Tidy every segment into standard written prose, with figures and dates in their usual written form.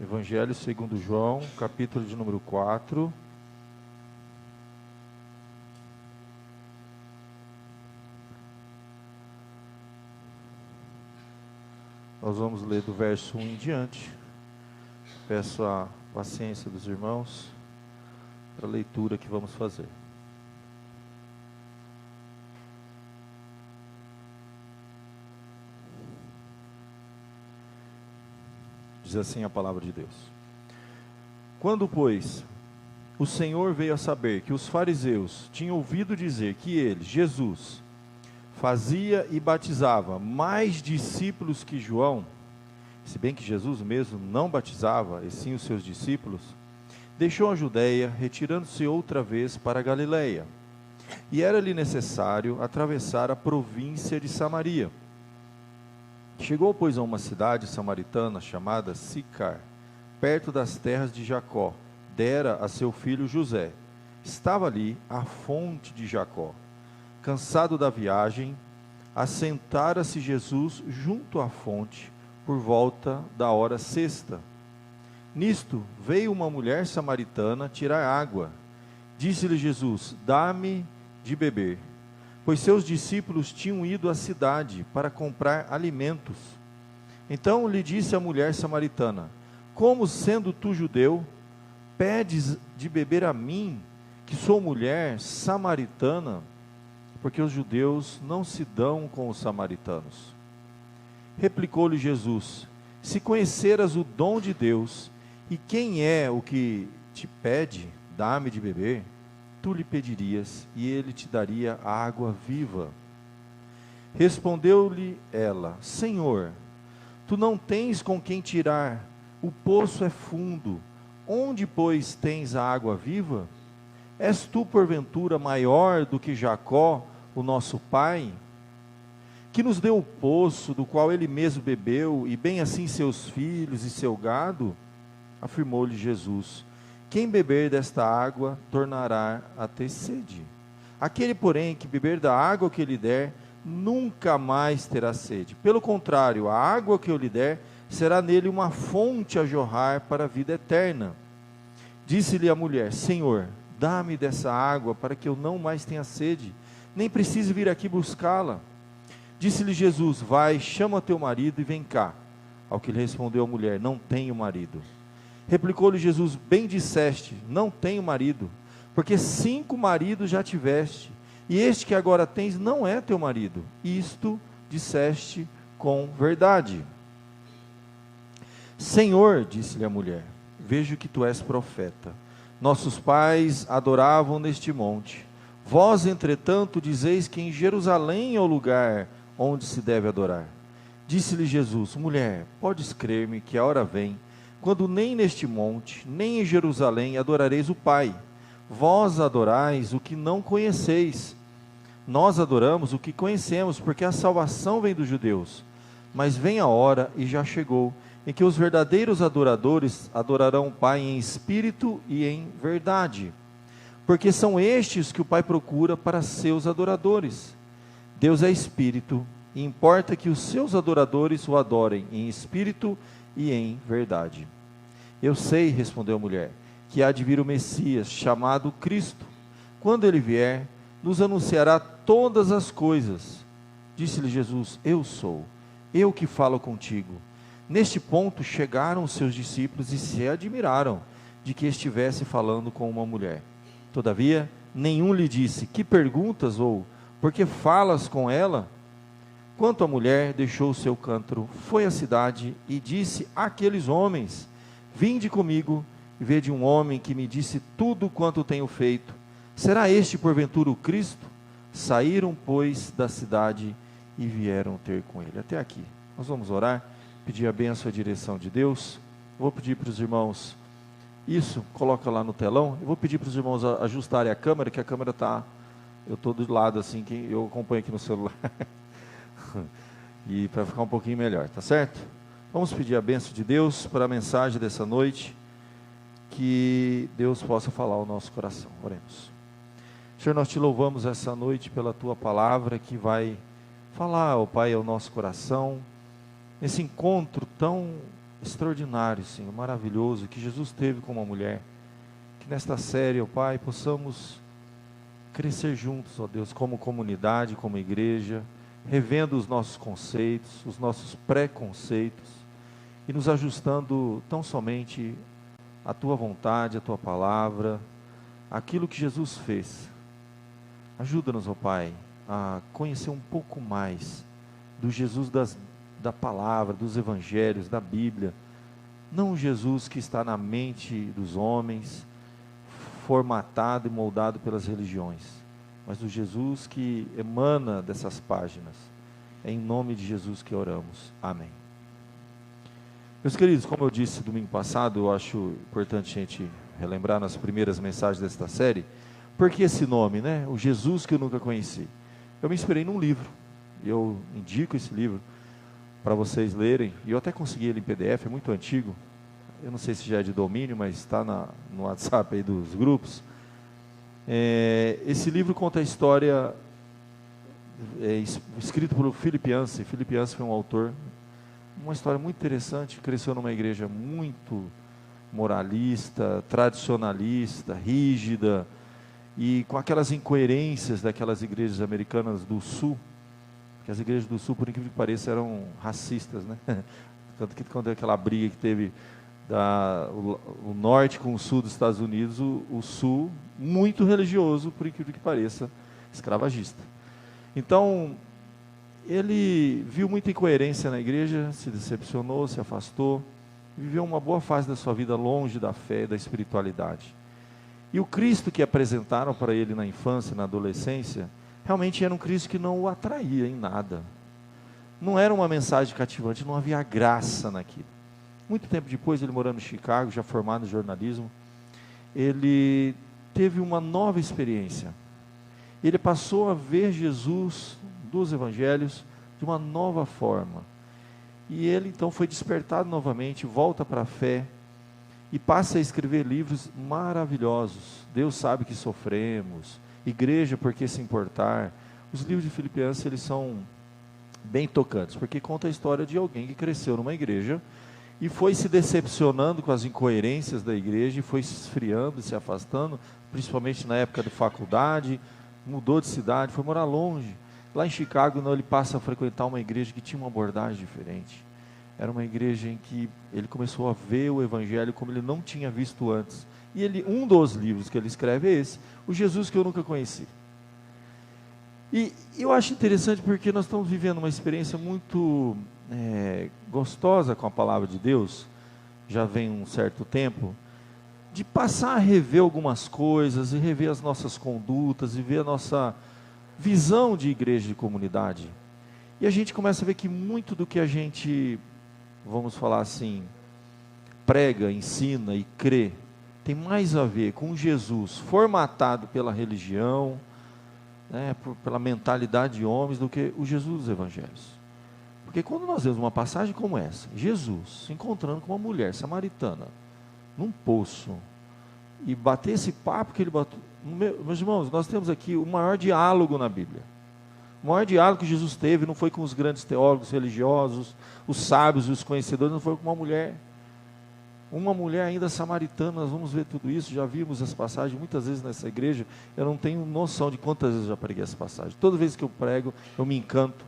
Evangelho segundo João, capítulo de número 4. Nós vamos ler do verso 1 em diante. Peço a paciência dos irmãos para a leitura que vamos fazer. Diz assim a palavra de Deus. Quando, pois, o Senhor veio a saber que os fariseus tinham ouvido dizer que ele, Jesus, fazia e batizava mais discípulos que João, se bem que Jesus mesmo não batizava, e sim os seus discípulos, deixou a Judeia, retirando-se outra vez para a Galileia. E era-lhe necessário atravessar a província de Samaria. Chegou, pois, a uma cidade samaritana chamada Sicar, perto das terras de Jacó, dera a seu filho José. Estava ali a fonte de Jacó. Cansado da viagem, assentara-se Jesus junto à fonte, por volta da hora sexta. Nisto veio uma mulher samaritana tirar água. Disse-lhe Jesus: dá-me de beber. Pois seus discípulos tinham ido à cidade para comprar alimentos. Então lhe disse a mulher samaritana: como sendo tu judeu, pedes de beber a mim, que sou mulher samaritana? Porque os judeus não se dão com os samaritanos. Replicou-lhe Jesus: se conheceras o dom de Deus, e quem é o que te pede, dá-me de beber, tu lhe pedirias, e ele te daria a água viva. Respondeu-lhe ela: Senhor, tu não tens com quem tirar, o poço é fundo, onde, pois, tens a água viva? És tu, porventura, maior do que Jacó, o nosso pai, que nos deu o poço, do qual ele mesmo bebeu, e bem assim seus filhos e seu gado? Afirmou-lhe Jesus: quem beber desta água, tornará a ter sede. Aquele, porém, que beber da água que eu lhe der, nunca mais terá sede. Pelo contrário, a água que eu lhe der, será nele uma fonte a jorrar para a vida eterna. Disse-lhe a mulher: Senhor, dá-me dessa água, para que eu não mais tenha sede, nem precise vir aqui buscá-la. Disse-lhe Jesus: vai, chama teu marido e vem cá. Ao que lhe respondeu a mulher: não tenho marido. Replicou-lhe Jesus: bem disseste, não tenho marido, porque 5 maridos já tiveste, e este que agora tens não é teu marido. Isto disseste com verdade. Senhor, disse-lhe a mulher, vejo que tu és profeta. Nossos pais adoravam neste monte. Vós, entretanto, dizeis que em Jerusalém é o lugar onde se deve adorar. Disse-lhe Jesus: mulher, podes crer-me que a hora vem, quando nem neste monte, nem em Jerusalém adorareis o Pai. Vós adorais o que não conheceis. Nós adoramos o que conhecemos, porque a salvação vem dos judeus. Mas vem a hora, e já chegou, em que os verdadeiros adoradores adorarão o Pai em espírito e em verdade. Porque são estes que o Pai procura para seus adoradores. Deus é espírito, e importa que os seus adoradores o adorem em espírito e em verdade. Eu sei, respondeu a mulher, que há de vir o Messias, chamado Cristo. Quando ele vier, nos anunciará todas as coisas. Disse-lhe Jesus: eu sou, eu que falo contigo. Neste ponto chegaram os seus discípulos e se admiraram de que estivesse falando com uma mulher. Todavia, nenhum lhe disse: que perguntas, ou por que falas com ela? Quanto à mulher, deixou o seu cântaro, foi à cidade e disse àqueles homens: vinde comigo e vede um homem que me disse tudo quanto tenho feito. Será este porventura o Cristo? Saíram, pois, da cidade e vieram ter com ele. Até aqui. Nós vamos orar, pedir a bênção e a direção de Deus. Vou pedir para os irmãos, isso, coloca lá no telão. Eu vou pedir para os irmãos ajustarem a câmera, que a câmera está, eu estou do lado assim, que eu acompanho aqui no celular. E para ficar um pouquinho melhor, tá certo? Vamos pedir a bênção de Deus para a mensagem dessa noite, que Deus possa falar ao nosso coração. Oremos. Senhor, nós te louvamos essa noite pela tua palavra, que vai falar, ó Pai, ao nosso coração, nesse encontro tão extraordinário, Senhor, maravilhoso, que Jesus teve com uma mulher. Que nesta série, ó Pai, possamos crescer juntos, ó Deus, como comunidade, como igreja, revendo os nossos conceitos, os nossos preconceitos, e nos ajustando tão somente à Tua vontade, à Tua palavra, aquilo que Jesus fez. Ajuda-nos, ó Pai, a conhecer um pouco mais do Jesus da palavra, dos evangelhos, da Bíblia, não o Jesus que está na mente dos homens, formatado e moldado pelas religiões, mas o Jesus que emana dessas páginas. É em nome de Jesus que oramos. Amém. Meus queridos, como eu disse domingo passado, eu acho importante a gente relembrar nas primeiras mensagens desta série, por que esse nome, né? O Jesus que eu nunca conheci. Eu me inspirei num livro, eu indico esse livro para vocês lerem, e eu até consegui ele em PDF, é muito antigo, eu não sei se já é de domínio, mas está no WhatsApp aí dos grupos. Esse livro conta a história, escrito por Philip Yancey. Philip Yancey foi um autor, uma história muito interessante, cresceu numa igreja muito moralista, tradicionalista, rígida, e com aquelas incoerências daquelas igrejas americanas do Sul, que as igrejas do Sul, por incrível que pareça, eram racistas, né? Tanto que quando aquela briga que teve o norte com o sul dos Estados Unidos, o sul, muito religioso, por incrível que pareça, escravagista. Então, ele viu muita incoerência na igreja, se decepcionou, se afastou, viveu uma boa fase da sua vida longe da fé e da espiritualidade. E o Cristo que apresentaram para ele na infância, na adolescência, realmente era um Cristo que não o atraía em nada. Não era uma mensagem cativante, não havia graça naquilo. Muito tempo depois, ele morando em Chicago, já formado em jornalismo, ele teve uma nova experiência. Ele passou a ver Jesus dos evangelhos de uma nova forma. E ele então foi despertado novamente, volta para a fé, e passa a escrever livros maravilhosos. Deus sabe que sofremos, Igreja, por que se importar? Os livros de Philip Yancey, eles são bem tocantes, porque conta a história de alguém que cresceu numa igreja e foi se decepcionando com as incoerências da igreja, e foi se esfriando, se afastando, principalmente na época de faculdade, mudou de cidade, foi morar longe. Lá em Chicago, não, ele passa a frequentar uma igreja que tinha uma abordagem diferente. Era uma igreja em que ele começou a ver o evangelho como ele não tinha visto antes. E um dos livros que ele escreve é esse, O Jesus que eu nunca conheci. E eu acho interessante porque nós estamos vivendo uma experiência muito gostosa com a palavra de Deus, já vem um certo tempo, de passar a rever algumas coisas, e rever as nossas condutas, e ver a nossa visão de igreja, de comunidade. E a gente começa a ver que muito do que a gente, vamos falar assim, prega, ensina e crê, tem mais a ver com Jesus formatado pela religião, pela mentalidade de homens, do que o Jesus dos evangelhos. Porque quando nós vemos uma passagem como essa, Jesus se encontrando com uma mulher samaritana, num poço, e bater esse papo que ele bateu, meus irmãos, nós temos aqui o maior diálogo na Bíblia. O maior diálogo que Jesus teve não foi com os grandes teólogos religiosos, os sábios e os conhecedores, não foi com uma mulher ainda samaritana. Nós vamos ver tudo isso, já vimos essa passagem muitas vezes nessa igreja. Eu não tenho noção de quantas vezes eu já preguei essa passagem. Toda vez que eu prego, eu me encanto.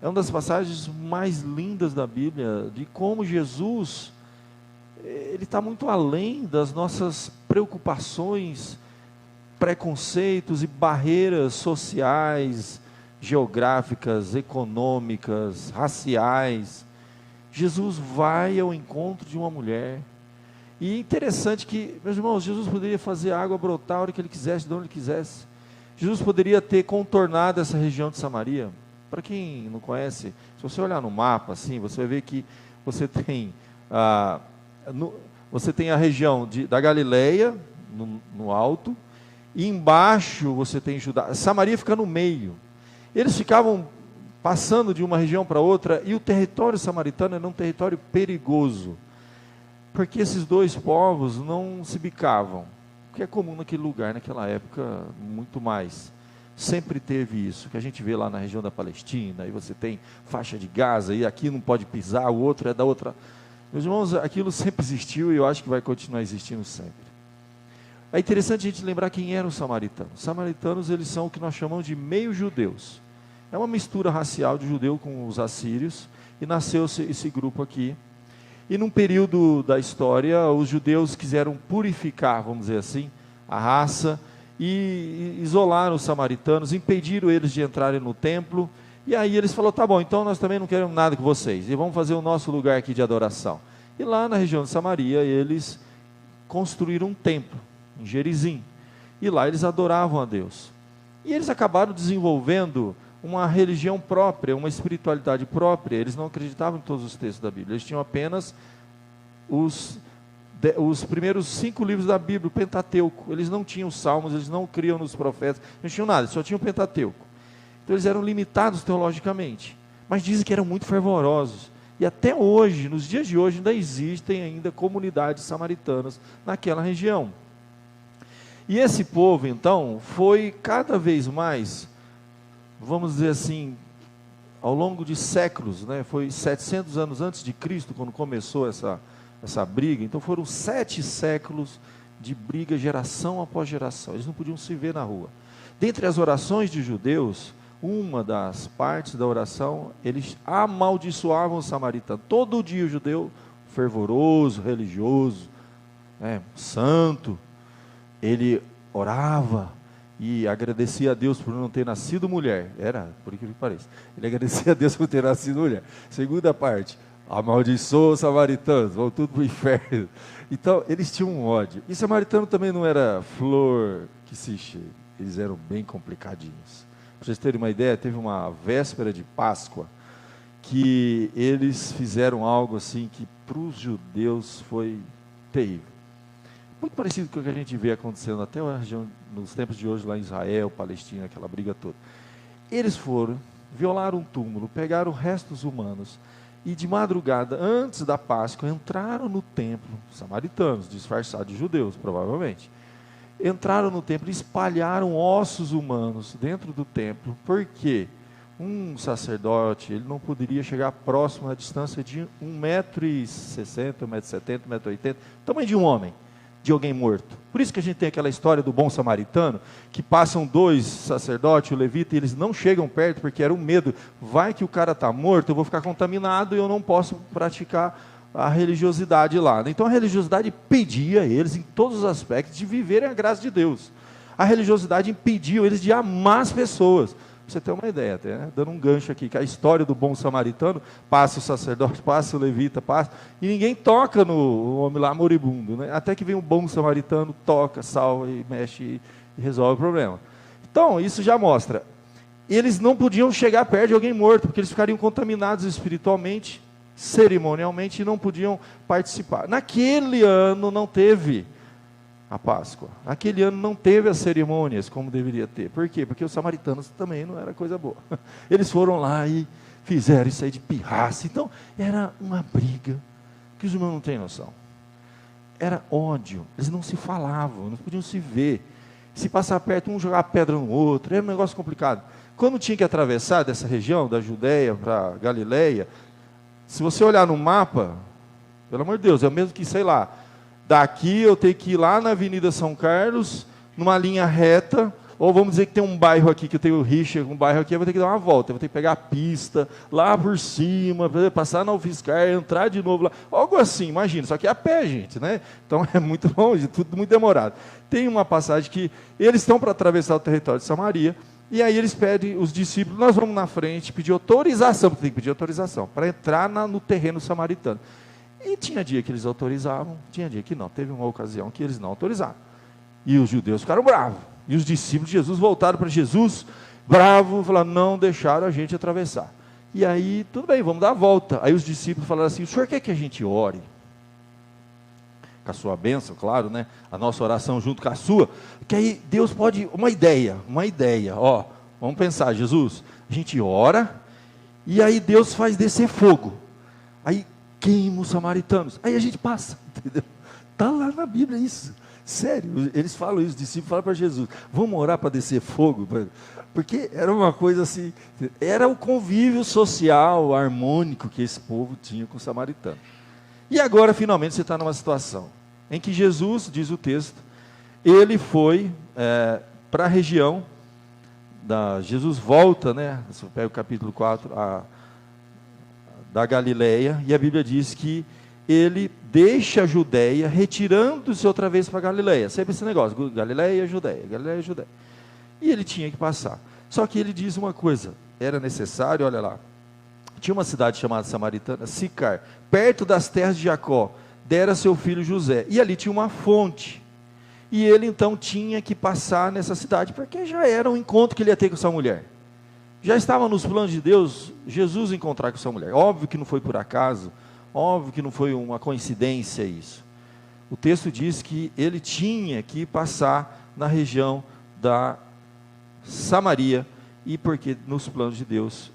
É uma das passagens mais lindas da Bíblia, de como Jesus, ele está muito além das nossas preocupações, preconceitos e barreiras sociais, geográficas, econômicas, raciais. Jesus vai ao encontro de uma mulher. E é interessante que, meus irmãos, Jesus poderia fazer a água brotar a hora que ele quisesse, de onde ele quisesse. Jesus poderia ter contornado essa região de Samaria. Para quem não conhece, se você olhar no mapa, assim, você vai ver que você tem a região da Galileia, no alto, e embaixo você tem Judá. Samaria fica no meio. Eles ficavam passando de uma região para outra, e o território samaritano era um território perigoso, porque esses dois povos não se bicavam, o que é comum naquele lugar, naquela época, muito mais. Sempre teve isso, que a gente vê lá na região da Palestina, e você tem faixa de Gaza, e aqui não pode pisar, o outro é da outra. Meus irmãos, aquilo sempre existiu e eu acho que vai continuar existindo sempre. É interessante a gente lembrar quem eram os samaritanos. Os samaritanos, eles são o que nós chamamos de meio-judeus. É uma mistura racial de judeu com os assírios, e nasceu esse grupo aqui. E num período da história, os judeus quiseram purificar, vamos dizer assim, a raça, e isolaram os samaritanos, impediram eles de entrarem no templo, e aí eles falaram, tá bom, então nós também não queremos nada com vocês, e vamos fazer o nosso lugar aqui de adoração. E lá na região de Samaria, eles construíram um templo, em Gerizim, e lá eles adoravam a Deus. E eles acabaram desenvolvendo uma religião própria, uma espiritualidade própria. Eles não acreditavam em todos os textos da Bíblia, eles tinham apenas os primeiros 5 livros da Bíblia, o Pentateuco. Eles não tinham salmos, eles não criam nos profetas, não tinham nada, só tinham o Pentateuco. Então eles eram limitados teologicamente, mas dizem que eram muito fervorosos. E até hoje, nos dias de hoje, ainda existem ainda comunidades samaritanas naquela região. E esse povo, então, foi cada vez mais, vamos dizer assim, ao longo de séculos, né? Foi 700 anos antes de Cristo, quando começou essa briga. Então foram 7 séculos de briga, geração após geração. Eles não podiam se ver na rua. Dentre as orações de judeus, uma das partes da oração, eles amaldiçoavam o samaritano. Todo dia o judeu, fervoroso, religioso, santo, ele orava e agradecia a Deus por não ter nascido mulher. Era, por incrível que pareça. Ele agradecia a Deus por ter nascido mulher. Segunda parte, amaldiçoa os samaritanos, vão tudo para o inferno. Então, eles tinham um ódio. E samaritano também não era flor que se cheira. Eles eram bem complicadinhos. Para vocês terem uma ideia, teve uma véspera de Páscoa que eles fizeram algo assim que para os judeus foi terrível. Muito parecido com o que a gente vê acontecendo até a região, nos tempos de hoje lá em Israel, Palestina, aquela briga toda. Eles foram, violaram um túmulo, pegaram restos humanos e de madrugada, antes da Páscoa, entraram no templo, samaritanos, disfarçados de judeus, provavelmente. Entraram no templo e espalharam ossos humanos dentro do templo. Por quê? Um sacerdote, ele não poderia chegar próximo à distância de 1,60 m, 1,70 m, 1,80 m, tamanho de um homem, de alguém morto. Por isso que a gente tem aquela história do bom samaritano, que passam 2 sacerdotes, o levita, e eles não chegam perto, porque era um medo, vai que o cara está morto, eu vou ficar contaminado e eu não posso praticar a religiosidade lá. Então a religiosidade impedia eles, em todos os aspectos, de viverem a graça de Deus. A religiosidade impediu eles de amar as pessoas. Pra você ter uma ideia, até, né? Dando um gancho aqui, que a história do bom samaritano, passa o sacerdote, passa o levita, passa, e ninguém toca no homem lá moribundo, né? Até que vem um bom samaritano, toca, salva e mexe e resolve o problema. Então, isso já mostra, eles não podiam chegar perto de alguém morto, porque eles ficariam contaminados espiritualmente, cerimonialmente, e não podiam participar. Naquele ano não teve a Páscoa. Aquele ano não teve as cerimônias como deveria ter. Por quê? Porque os samaritanos também não era coisa boa. Eles foram lá e fizeram isso aí de pirraça. Então, era uma briga que os irmãos não têm noção. Era ódio. Eles não se falavam, não podiam se ver. Se passar perto, um jogava pedra no outro. Era um negócio complicado. Quando tinha que atravessar dessa região, da Judéia para Galileia, se você olhar no mapa, pelo amor de Deus, é o mesmo que, sei lá, daqui eu tenho que ir lá na Avenida São Carlos, numa linha reta, ou vamos dizer que tem um bairro aqui, que eu tenho rixa com um bairro aqui, eu vou ter que dar uma volta, eu vou ter que pegar a pista, lá por cima, passar na UFSCar, entrar de novo lá, algo assim, imagina, só que é a pé, gente, né? Então é muito longe, tudo muito demorado. Tem uma passagem que eles estão para atravessar o território de Samaria, e aí eles pedem, os discípulos, nós vamos na frente, pedir autorização, porque tem que pedir autorização, para entrar no terreno samaritano. E tinha dia que eles autorizavam, tinha dia que não. Teve uma ocasião que eles não autorizaram. E os judeus ficaram bravos. E os discípulos de Jesus voltaram para Jesus, bravos, falaram, não deixaram a gente atravessar. E aí, tudo bem, vamos dar a volta. Aí os discípulos falaram assim, o senhor quer que a gente ore? Com a sua bênção, claro, né? A nossa oração junto com a sua. Que aí Deus pode, uma ideia, ó. Vamos pensar, Jesus, a gente ora, e aí Deus faz descer fogo. Aí queima os samaritanos, aí a gente passa, entendeu? Está lá na Bíblia isso, sério, eles falam isso, os discípulos falam para Jesus, vamos orar para descer fogo, porque era uma coisa assim, era o convívio social, harmônico que esse povo tinha com os samaritanos. E agora, finalmente, você está numa situação em que Jesus, diz o texto, ele foi para a região, Jesus volta, né? Você pega o capítulo 4, da Galileia, e a Bíblia diz que ele deixa a Judeia, retirando-se outra vez para a Galileia. Sempre esse negócio, Galileia, Judeia, Galileia, Judeia. E ele tinha que passar. Só que ele diz uma coisa, era necessário, olha lá, tinha uma cidade chamada Samaritana, Sicar, perto das terras de Jacó, dera seu filho José, e ali tinha uma fonte, e ele então tinha que passar nessa cidade, porque já era um encontro que ele ia ter com essa mulher, já estava nos planos de Deus, Jesus encontrar com essa mulher, óbvio que não foi por acaso, óbvio que não foi uma coincidência isso, o texto diz que ele tinha que passar na região da Samaria, e porque nos planos de Deus,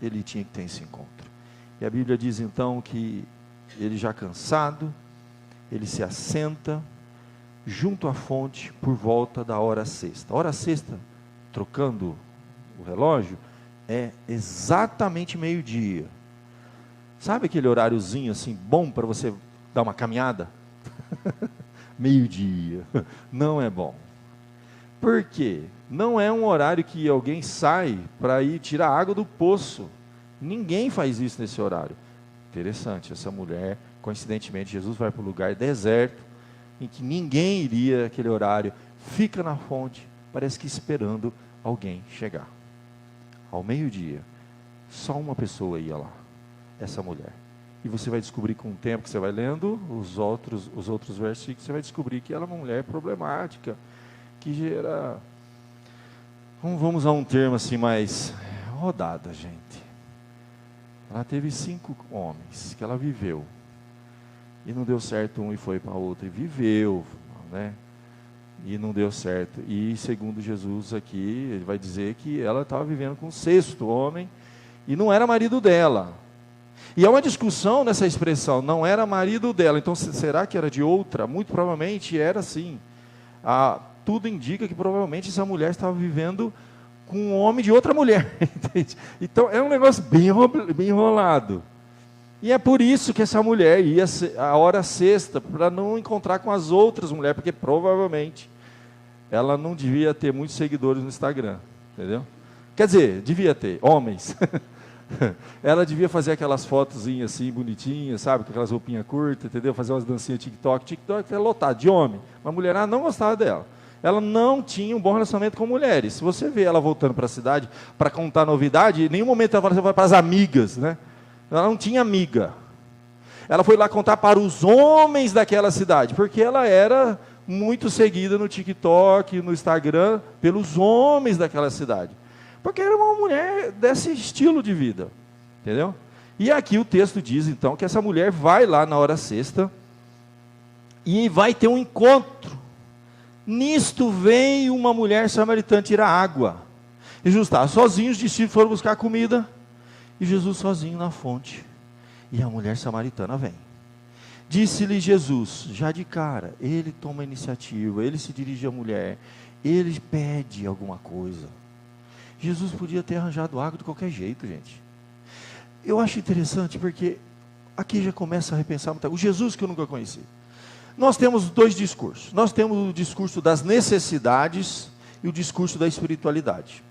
ele tinha que ter esse encontro, e a Bíblia diz então que ele já cansado, ele se assenta junto à fonte por volta da hora sexta. A hora sexta, trocando o relógio, é exatamente meio-dia. Sabe aquele horáriozinho assim, bom para você dar uma caminhada? Meio-dia, não é bom. Por quê? Não é um horário que alguém sai para ir tirar água do poço. Ninguém faz isso nesse horário. Interessante, essa mulher, coincidentemente, Jesus vai para um lugar deserto, em que ninguém iria naquele horário, fica na fonte, parece que esperando alguém chegar. Ao meio-dia, só uma pessoa ia lá, essa mulher. E você vai descobrir com o tempo que você vai lendo os outros versículos, você vai descobrir que ela é uma mulher problemática, que gera, vamos usar um termo assim mais rodada, gente. Ela teve 5 homens que ela viveu, e não deu certo um e foi para outro, e viveu, né? E não deu certo, e segundo Jesus aqui, ele vai dizer que ela estava vivendo com o 6º homem, e não era marido dela, e há uma discussão nessa expressão, não era marido dela, então será que era de outra? Muito provavelmente era sim, tudo indica que provavelmente essa mulher estava vivendo com um homem de outra mulher, entende? Então é um negócio bem enrolado, e é por isso que essa mulher ia a hora sexta, para não encontrar com as outras mulheres, porque provavelmente ela não devia ter muitos seguidores no Instagram, entendeu? Quer dizer, devia ter, homens, ela devia fazer aquelas fotozinhas assim, bonitinhas, sabe, com aquelas roupinhas curtas, entendeu? Fazer umas dancinhas TikTok é lotado de homem, mas a mulherada não gostava dela. Ela não tinha um bom relacionamento com mulheres. Se você vê ela voltando para a cidade para contar novidade, em nenhum momento ela fala, você vai para as amigas, né? Ela não tinha amiga. Ela foi lá contar para os homens daquela cidade, porque ela era muito seguida no TikTok, no Instagram, pelos homens daquela cidade. Porque era uma mulher desse estilo de vida, entendeu? E aqui o texto diz então que essa mulher vai lá na hora sexta e vai ter um encontro. Nisto veio uma mulher samaritana tirar água. E Jesus estava sozinho, os discípulos foram buscar comida, e Jesus sozinho na fonte. E a mulher samaritana vem. Disse-lhe Jesus, já de cara, ele toma a iniciativa, ele se dirige à mulher, ele pede alguma coisa. Jesus podia ter arranjado água de qualquer jeito, gente. Eu acho interessante porque aqui já começa a repensar o Jesus que eu nunca conheci. Nós temos 2 discursos. Nós temos o discurso das necessidades e o discurso da espiritualidade.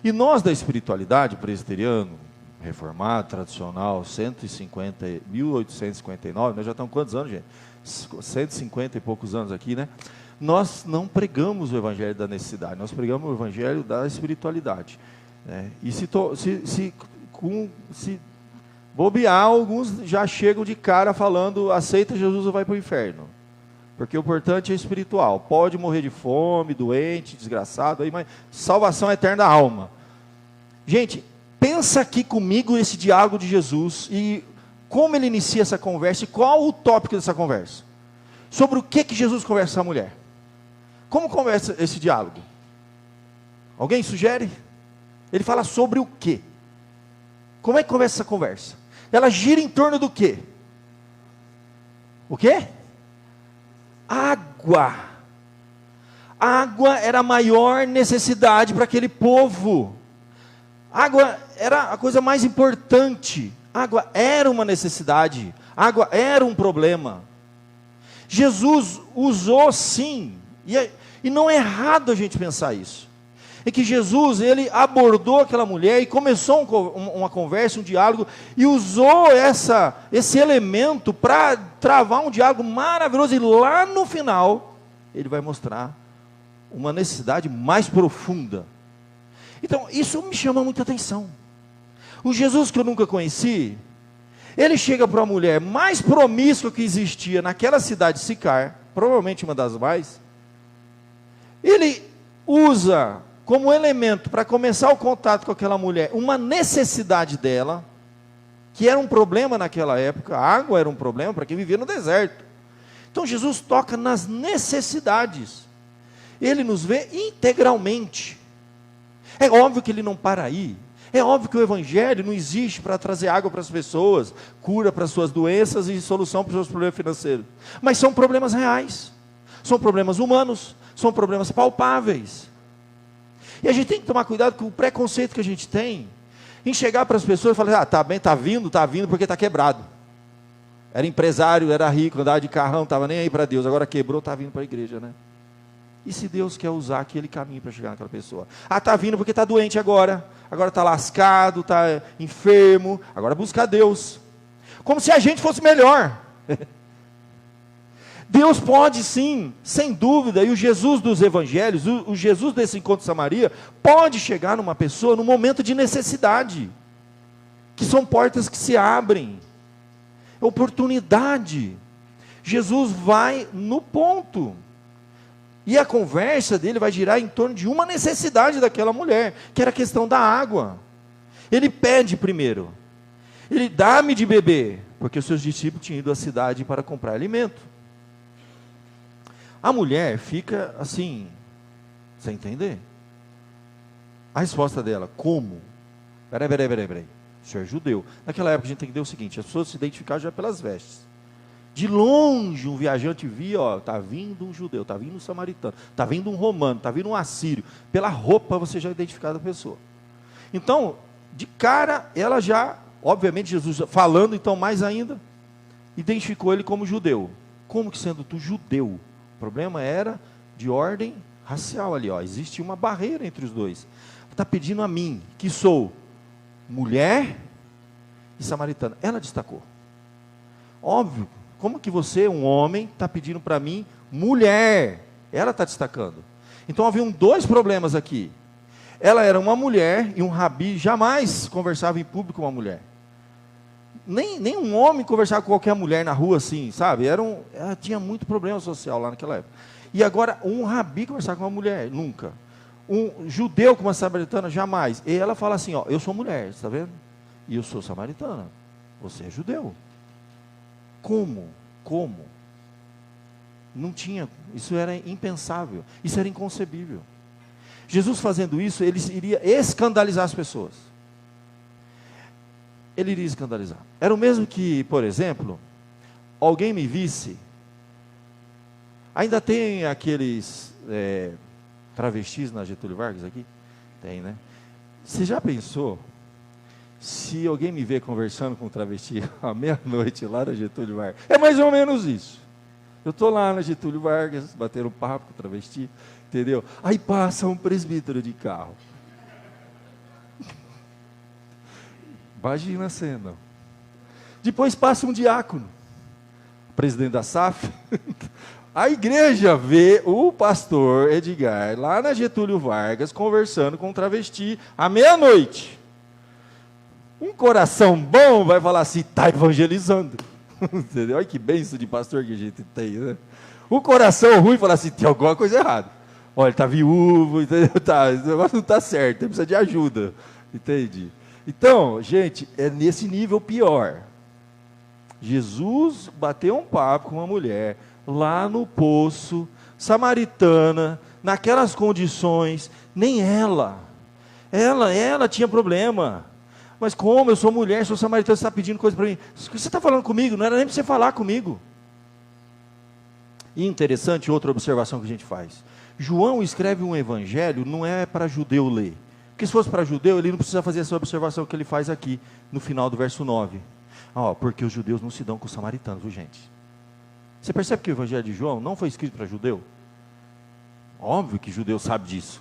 E nós da espiritualidade, presbiteriano, reformado, tradicional, 1859, nós já estamos quantos anos, gente? 150 e poucos anos aqui, né? Nós não pregamos o evangelho da necessidade, nós pregamos o evangelho da espiritualidade. Né? E se bobear, alguns já chegam de cara falando, aceita Jesus ou vai para o inferno. Porque o importante é espiritual. Pode morrer de fome, doente, desgraçado, aí, mas salvação eterna da alma. Gente, pensa aqui comigo esse diálogo de Jesus e como ele inicia essa conversa e qual o tópico dessa conversa. Sobre o que Jesus conversa com a mulher. Como conversa esse diálogo? Alguém sugere? Ele fala sobre o quê? Como é que conversa essa conversa? Ela gira em torno do quê? O quê? Água. Água era a maior necessidade para aquele povo. Água era a coisa mais importante. Água era uma necessidade. Água era um problema. Jesus usou sim, e não é errado a gente pensar isso. É que Jesus, ele abordou aquela mulher e começou uma conversa, um diálogo, e usou esse elemento para travar um diálogo maravilhoso, e lá no final, ele vai mostrar uma necessidade mais profunda. Então, isso me chama muita atenção. O Jesus que eu nunca conheci, ele chega para a mulher mais promíscua que existia naquela cidade de Sicar, provavelmente uma das mais, ele usa como elemento para começar o contato com aquela mulher, uma necessidade dela, que era um problema naquela época, a água era um problema para quem vivia no deserto. Então Jesus toca nas necessidades, ele nos vê integralmente. É óbvio que ele não para aí, é óbvio que o Evangelho não existe para trazer água para as pessoas, cura para as suas doenças e solução para os seus problemas financeiros, mas são problemas reais, são problemas humanos, são problemas palpáveis. E a gente tem que tomar cuidado com o preconceito que a gente tem em chegar para as pessoas e falar, tá bem, tá vindo porque está quebrado. Era empresário, era rico, andava de carrão, estava nem aí para Deus, agora quebrou, está vindo para a igreja, né? E se Deus quer usar aquele caminho para chegar naquela pessoa? Está vindo porque está doente agora está lascado, está enfermo, agora busca a Deus. Como se a gente fosse melhor. Deus pode sim, sem dúvida, e o Jesus dos evangelhos, o Jesus desse encontro de Samaria, pode chegar numa pessoa num momento de necessidade, que são portas que se abrem, oportunidade. Jesus vai no ponto, e a conversa dele vai girar em torno de uma necessidade daquela mulher, que era a questão da água. Ele pede primeiro, ele dá-me de beber, porque os seus discípulos tinham ido à cidade para comprar alimento. A mulher fica assim, sem entender. A resposta dela, como? Peraí. O senhor é judeu. Naquela época a gente tem que entender o seguinte, as pessoas se identificavam já pelas vestes. De longe um viajante via, está vindo um judeu, está vindo um samaritano, está vindo um romano, está vindo um assírio. Pela roupa você já identificava a pessoa. Então, de cara, ela já, obviamente Jesus falando então mais ainda, identificou ele como judeu. Como que sendo tu judeu? O problema era de ordem racial ali, existe uma barreira entre os dois. Está pedindo a mim, que sou mulher e samaritana. Ela destacou. Óbvio, como que você, um homem, está pedindo para mim, mulher? Ela está destacando. Então haviam dois problemas aqui. Ela era uma mulher e um rabi jamais conversava em público com uma mulher. Nem um homem conversava com qualquer mulher na rua assim, sabe? Ela tinha muito problema social lá naquela época. E agora, um rabi conversar com uma mulher, nunca. Um judeu com uma samaritana, jamais. E ela fala assim, eu sou mulher, está vendo? E eu sou samaritana. Você é judeu. Como? Não tinha, isso era impensável, isso era inconcebível. Jesus fazendo isso, ele iria escandalizar as pessoas. Ele iria escandalizar. Era o mesmo que, por exemplo, alguém me visse, ainda tem aqueles travestis na Getúlio Vargas aqui? Tem, né? Você já pensou, se alguém me vê conversando com um travesti à meia-noite lá na Getúlio Vargas? É mais ou menos isso. Eu estou lá na Getúlio Vargas, batendo um papo com o travesti, entendeu? Aí passa um presbítero de carro. Imagina a cena. Depois passa um diácono, presidente da SAF. A igreja vê o pastor Edgar lá na Getúlio Vargas conversando com um travesti à meia-noite. Um coração bom vai falar assim, está evangelizando. Entendeu? Olha que bênção de pastor que a gente tem, né? O coração ruim fala assim, tem alguma coisa errada. Olha, ele está viúvo, entendeu? O negócio não está certo, ele precisa de ajuda. Entende? Então, gente, é nesse nível pior. Jesus bateu um papo com uma mulher lá no poço, samaritana, naquelas condições, nem ela tinha problema. Mas como eu sou mulher, sou samaritana, você está pedindo coisa para mim? Você está falando comigo, não era nem para você falar comigo. E interessante, outra observação que a gente faz. João escreve um evangelho, não é para judeu ler. Porque se fosse para judeu, ele não precisa fazer essa observação que ele faz aqui, no final do verso 9. Porque os judeus não se dão com os samaritanos, viu, gente? Você percebe que o Evangelho de João não foi escrito para judeu? Óbvio que judeu sabe disso.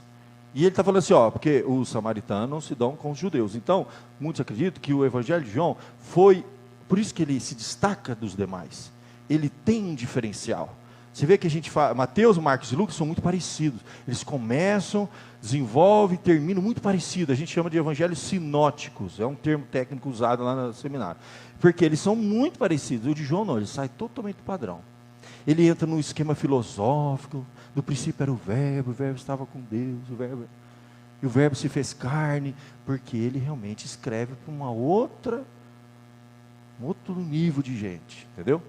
E ele está falando assim, porque os samaritanos não se dão com os judeus. Então, muitos acreditam que o Evangelho de João foi, por isso que ele se destaca dos demais. Ele tem um diferencial. Você vê que a gente fala, Mateus, Marcos e Lucas são muito parecidos. Eles começam, desenvolvem, terminam muito parecidos. A gente chama de evangelhos sinóticos. É um termo técnico usado lá no seminário. Porque eles são muito parecidos. O de João não, ele sai totalmente do padrão. Ele entra num esquema filosófico. No princípio era o verbo estava com Deus, e o verbo se fez carne, porque ele realmente escreve para um outro nível de gente, entendeu?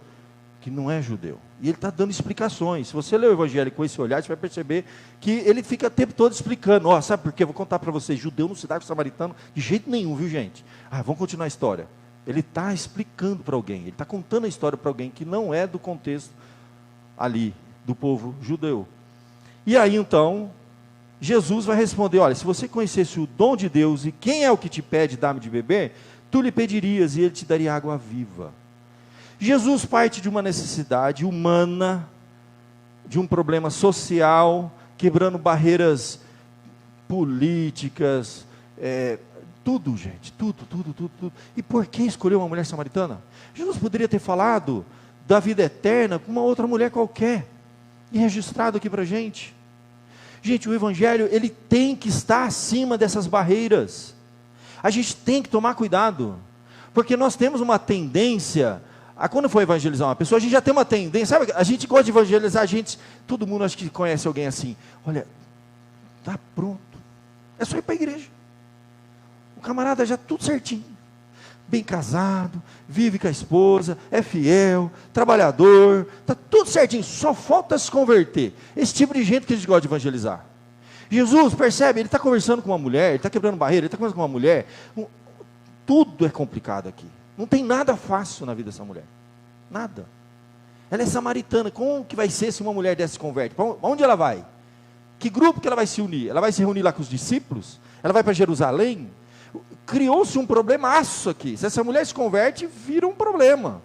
Que não é judeu. E ele está dando explicações. Se você ler o Evangelho com esse olhar, você vai perceber que ele fica o tempo todo explicando. Sabe por quê? Vou contar para vocês. Judeu não se dá com samaritano de jeito nenhum, viu, gente? Vamos continuar a história. Ele está explicando para alguém, ele está contando a história para alguém que não é do contexto ali, do povo judeu. E aí então, Jesus vai responder, olha, se você conhecesse o dom de Deus e quem é o que te pede, dá-me de beber, tu lhe pedirias e ele te daria água viva. Jesus parte de uma necessidade humana, de um problema social, quebrando barreiras políticas, tudo, gente, tudo. E por que escolheu uma mulher samaritana? Jesus poderia ter falado da vida eterna com uma outra mulher qualquer, e registrado aqui para a gente. Gente, o Evangelho, ele tem que estar acima dessas barreiras. A gente tem que tomar cuidado, porque nós temos uma tendência, quando for evangelizar uma pessoa, a gente já tem uma tendência, sabe, a gente gosta de evangelizar, todo mundo acho que conhece alguém assim, olha, está pronto, é só ir para a igreja, o camarada já tudo certinho, bem casado, vive com a esposa, é fiel, trabalhador, está tudo certinho, só falta se converter. Esse tipo de gente que a gente gosta de evangelizar. Jesus, percebe, ele está conversando com uma mulher, ele está quebrando barreira, ele está conversando com uma mulher, tudo é complicado aqui, não tem nada fácil na vida dessa mulher, nada. Ela é samaritana, como que vai ser se uma mulher dessa se converte? Para onde ela vai? Que grupo que ela vai se unir? Ela vai se reunir lá com os discípulos? Ela vai para Jerusalém? Criou-se um problemaço aqui. Se essa mulher se converte, vira um problema.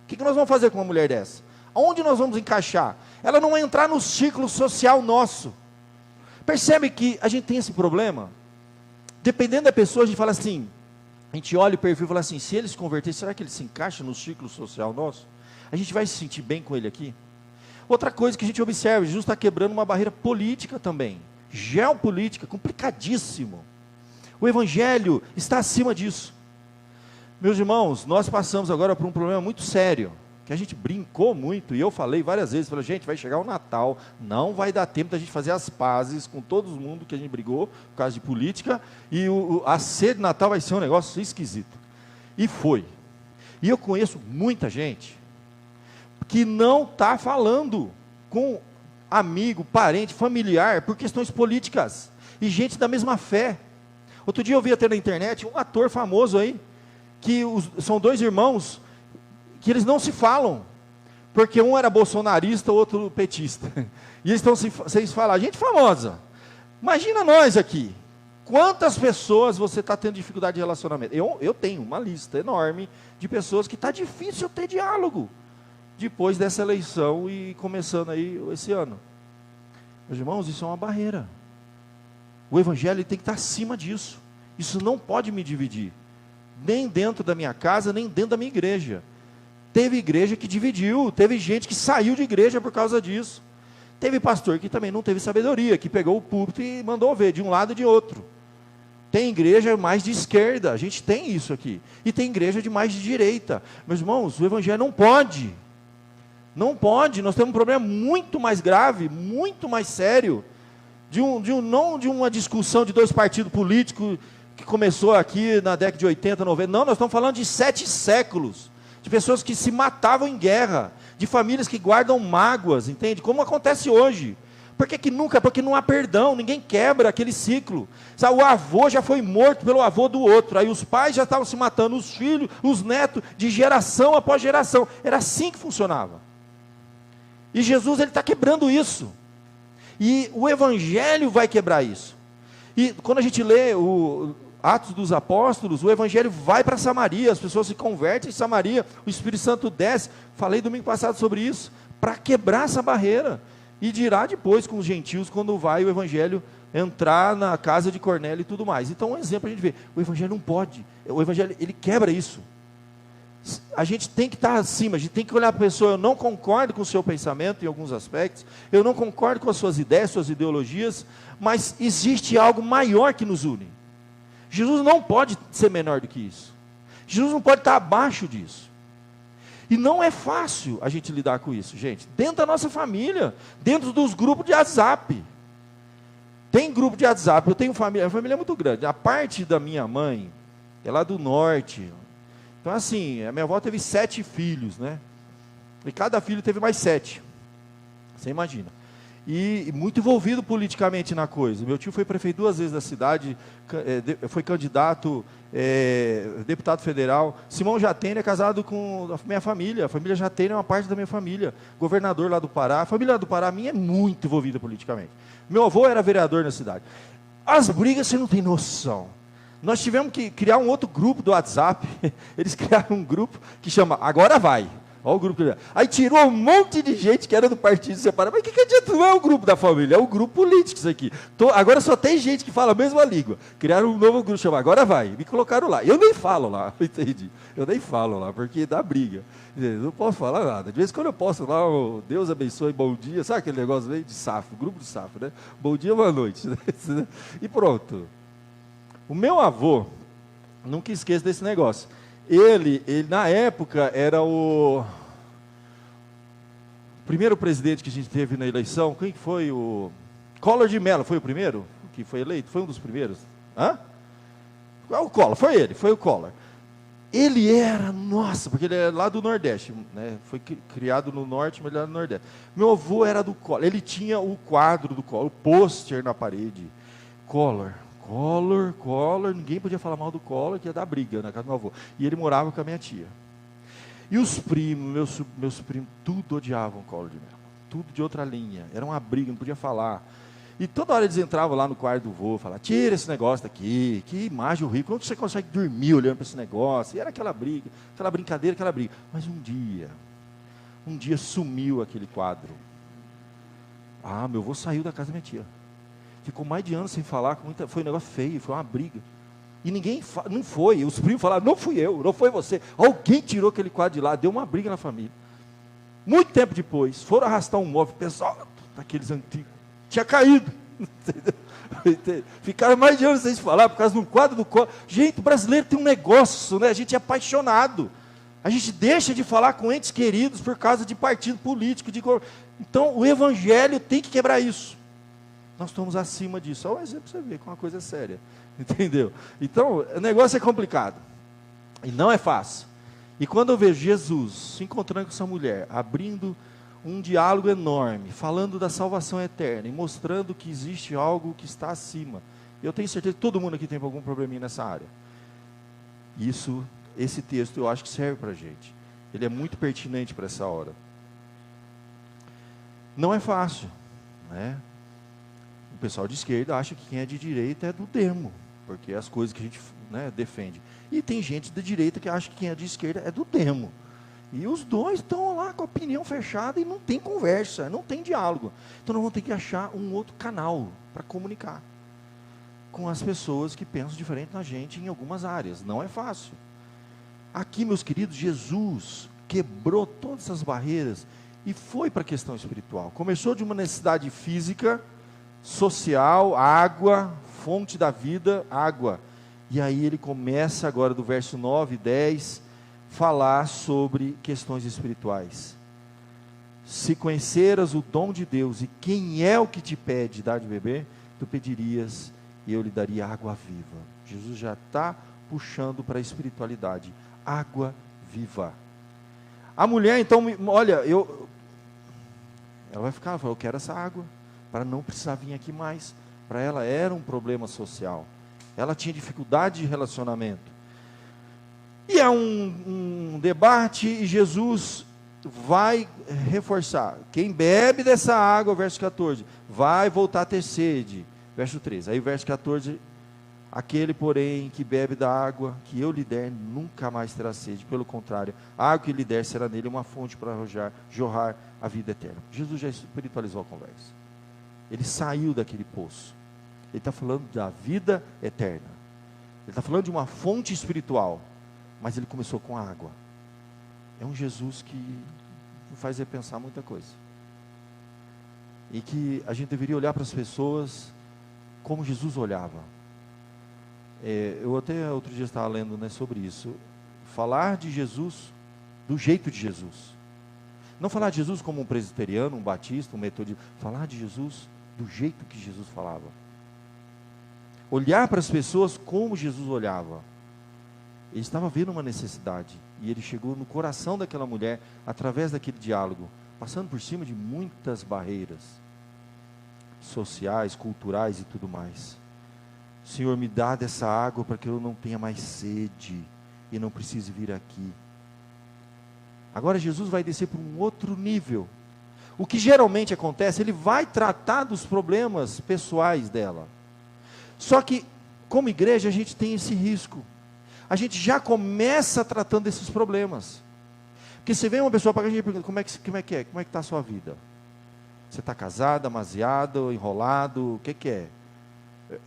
O que nós vamos fazer com uma mulher dessa? Aonde nós vamos encaixar? Ela não vai entrar no ciclo social nosso. Percebe que a gente tem esse problema? Dependendo da pessoa, a gente fala assim, a gente olha o perfil e fala assim, se ele se converter, será que ele se encaixa no ciclo social nosso? A gente vai se sentir bem com ele aqui? Outra coisa que a gente observa, Jesus está quebrando uma barreira política também, geopolítica, complicadíssimo. O Evangelho está acima disso. Meus irmãos, nós passamos agora por um problema muito sério, que a gente brincou muito, e eu falei várias vezes, falei, gente, vai chegar o Natal, não vai dar tempo da gente fazer as pazes com todo mundo que a gente brigou, por causa de política, e a ceia de Natal vai ser um negócio esquisito. E foi. E eu conheço muita gente que não está falando com amigo, parente, familiar, por questões políticas, e gente da mesma fé. Outro dia eu vi até na internet um ator famoso aí, que são dois irmãos, que eles não se falam, porque um era bolsonarista, o outro petista, e eles estão sem se falar, gente famosa, imagina nós aqui, quantas pessoas você está tendo dificuldade de relacionamento, eu tenho uma lista enorme de pessoas que está difícil ter diálogo, depois dessa eleição e começando aí esse ano. Meus irmãos, isso é uma barreira. O Evangelho tem que estar acima disso. Isso não pode me dividir. Nem dentro da minha casa, nem dentro da minha igreja. Teve igreja que dividiu, teve gente que saiu de igreja por causa disso. Teve pastor que também não teve sabedoria, que pegou o púlpito e mandou ver de um lado e de outro. Tem igreja mais de esquerda, a gente tem isso aqui. E tem igreja de mais de direita. Meus irmãos, o Evangelho não pode. Não pode, nós temos um problema muito mais grave, muito mais sério. Não de uma discussão de dois partidos políticos que começou aqui na década de 80, 90. Não, nós estamos falando de 7 séculos. De pessoas que se matavam em guerra. De famílias que guardam mágoas, entende? Como acontece hoje. Por que que nunca? Porque não há perdão, ninguém quebra aquele ciclo. Sabe, o avô já foi morto pelo avô do outro. Aí os pais já estavam se matando, os filhos, os netos, de geração após geração. Era assim que funcionava. E Jesus, ele está quebrando isso. E o Evangelho vai quebrar isso. E quando a gente lê Atos dos Apóstolos, o evangelho vai para Samaria, as pessoas se convertem em Samaria, o Espírito Santo desce, falei domingo passado sobre isso, para quebrar essa barreira, e dirá depois com os gentios, quando vai o evangelho entrar na casa de Cornélio e tudo mais. Então um exemplo a gente vê, o evangelho não pode, o evangelho ele quebra isso. A gente tem que estar acima, a gente tem que olhar para a pessoa, eu não concordo com o seu pensamento em alguns aspectos, eu não concordo com as suas ideias, suas ideologias, mas existe algo maior que nos une. Jesus não pode ser menor do que isso. Jesus não pode estar abaixo disso. E não é fácil a gente lidar com isso, gente. Dentro da nossa família, dentro dos grupos de WhatsApp. Tem grupo de WhatsApp, eu tenho família, a família é muito grande. A parte da minha mãe é lá do norte. Então assim, a minha avó teve 7 filhos, né? E cada filho teve mais 7. Você imagina. E muito envolvido politicamente na coisa. Meu tio foi prefeito 2 vezes da cidade, foi candidato, deputado federal. Simão Jatene é casado com a minha família. A família Jatene é uma parte da minha família. Governador lá do Pará. A família lá do Pará, minha, é muito envolvida politicamente. Meu avô era vereador na cidade. As brigas, você não tem noção. Nós tivemos que criar um outro grupo do WhatsApp. Eles criaram um grupo que chama Agora Vai. Olha o grupo que... Aí tirou um monte de gente que era do partido separado. Mas o que adianta? Não é o grupo da família, é o grupo político isso aqui. Agora só tem gente que fala a mesma língua. Criaram um novo grupo, chama Agora Vai. Me colocaram lá. Eu nem falo lá, entendi. Eu nem falo lá, porque dá briga. Eu não posso falar nada. De vez em quando eu posso lá, oh, Deus abençoe, bom dia. Sabe aquele negócio meio de safo, grupo de safo, né? Bom dia, boa noite. E pronto. O meu avô, nunca esqueço desse negócio. Ele na época, era o primeiro presidente que a gente teve na eleição. Quem foi? O Collor de Mello, foi o primeiro que foi eleito? Foi um dos primeiros? Hã? O Collor, foi ele, foi o Collor. Ele era, nossa, porque ele é lá do Nordeste, né? Foi criado no Norte, mas ele era do Nordeste. Meu avô era do Collor, ele tinha o quadro do Collor, o pôster na parede. Collor, ninguém podia falar mal do Collor, que ia dar briga na casa do meu avô. E ele morava com a minha tia. E os primos, meus primos, tudo odiavam o Collor de Mello. Tudo de outra linha. Era uma briga, não podia falar. E toda hora eles entravam lá no quarto do vô, falavam, tira esse negócio daqui, que imagem horrível, como você consegue dormir olhando para esse negócio? E era aquela briga, aquela brincadeira, aquela briga. Mas um dia sumiu aquele quadro. Ah, meu avô saiu da casa da minha tia. Ficou mais de ano sem falar, foi um negócio feio, foi uma briga. E ninguém, não foi, os primos falaram, não fui eu, não foi você. Alguém tirou aquele quadro de lá, deu uma briga na família. Muito tempo depois, foram arrastar um móvel pesado, daqueles antigos, tinha caído. Ficaram mais de ano sem se falar, por causa de um quadro do Collor. Gente, o brasileiro tem um negócio, né? A gente é apaixonado. A gente deixa de falar com entes queridos por causa de partido político. Então, o evangelho tem que quebrar isso. Nós estamos acima disso. Olha o exemplo para você ver, com uma coisa séria. Entendeu? Então, o negócio é complicado. E não é fácil. E quando eu vejo Jesus se encontrando com essa mulher, abrindo um diálogo enorme, falando da salvação eterna e mostrando que existe algo que está acima. Eu tenho certeza que todo mundo aqui tem algum probleminha nessa área. Esse texto eu acho que serve para a gente. Ele é muito pertinente para essa hora. Não é fácil, né? O pessoal de esquerda acha que quem é de direita é do demo, porque é as coisas que a gente, né, defende. E tem gente de direita que acha que quem é de esquerda é do demo. E os dois estão lá com a opinião fechada e não tem conversa, não tem diálogo. Então nós vamos ter que achar um outro canal para comunicar com as pessoas que pensam diferente da gente em algumas áreas. Não é fácil. Aqui, meus queridos, Jesus quebrou todas essas barreiras e foi para a questão espiritual. Começou de uma necessidade física, social, água, fonte da vida, água. E aí ele começa agora do verso 9 e 10, falar sobre questões espirituais. Se conheceras o dom de Deus e quem é o que te pede dar de beber, tu pedirias e eu lhe daria água viva. Jesus já está puxando para a espiritualidade, água viva. A mulher então, olha, ela vai ficar, eu quero essa água, para não precisar vir aqui mais. Para ela era um problema social. Ela tinha dificuldade de relacionamento. E é um debate e Jesus vai reforçar. Quem bebe dessa água, verso 14, vai voltar a ter sede. Verso 13. Aí verso 14 Aquele, porém, que bebe da água que eu lhe der, nunca mais terá sede. Pelo contrário, a água que lhe der será nele uma fonte para jorrar a vida eterna. Jesus já espiritualizou a conversa. Ele saiu daquele poço. Ele está falando da vida eterna. Ele está falando de uma fonte espiritual. Mas ele começou com a água. É um Jesus que faz repensar muita coisa. E que a gente deveria olhar para as pessoas como Jesus olhava. Eu até outro dia estava lendo, né, sobre isso. Falar de Jesus do jeito de Jesus. Não falar de Jesus como um presbiteriano, um batista, um metodista. Falar de Jesus do jeito que Jesus falava. Olhar para as pessoas como Jesus olhava. Ele estava vendo uma necessidade. E ele chegou no coração daquela mulher, através daquele diálogo, passando por cima de muitas barreiras sociais, culturais e tudo mais. Senhor, me dá dessa água para que eu não tenha mais sede e não precise vir aqui. Agora Jesus vai descer para um outro nível. O que geralmente acontece, ele vai tratar dos problemas pessoais dela. Só que, como igreja, a gente tem esse risco. A gente já começa tratando desses problemas. Porque você vê uma pessoa para a gente e pergunta, como é que está a sua vida? Você está casado, amaziado, enrolado, o que é?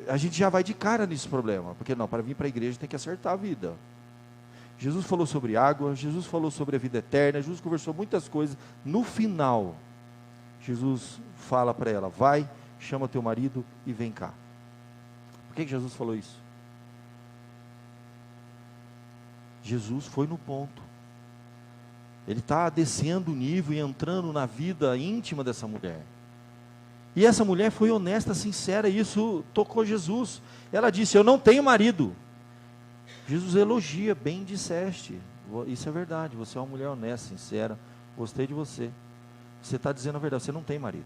A gente já vai de cara nesse problema, porque não, para vir para a igreja tem que acertar a vida. Jesus falou sobre água, Jesus falou sobre a vida eterna, Jesus conversou muitas coisas. No final, Jesus fala para ela, vai, chama teu marido e vem cá. Por que Jesus falou isso? Jesus foi no ponto. Ele está descendo o nível e entrando na vida íntima dessa mulher. E essa mulher foi honesta, sincera, e isso tocou Jesus. Ela disse, eu não tenho marido. Jesus elogia, bem disseste. Isso é verdade, você é uma mulher honesta, sincera, gostei de você. Você está dizendo a verdade, você não tem marido.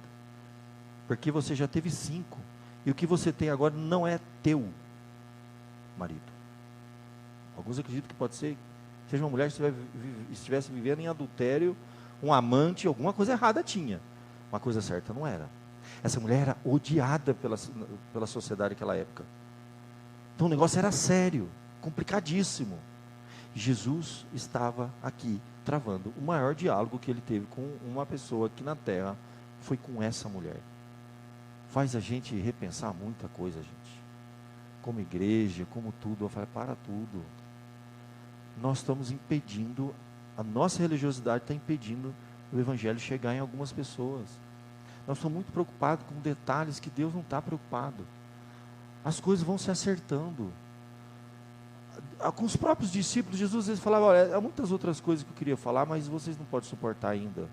Porque você já teve 5. E o que você tem agora não é teu marido. Alguns acreditam que pode ser, seja uma mulher que estivesse vivendo em adultério, um amante, alguma coisa errada tinha. Uma coisa certa não era. Essa mulher era odiada pela sociedade naquela época. Então o negócio era sério, complicadíssimo. Jesus estava aqui, travando o maior diálogo que ele teve com uma pessoa aqui na terra, foi com essa mulher. Faz a gente repensar muita coisa, gente. Como igreja, como tudo, eu falo, para tudo. Nós estamos impedindo, a nossa religiosidade está impedindo o evangelho chegar em algumas pessoas. Nós estamos muito preocupados com detalhes que Deus não está preocupado. As coisas vão se acertando. Com os próprios discípulos, Jesus às vezes falava, olha, há muitas outras coisas que eu queria falar, mas vocês não podem suportar ainda.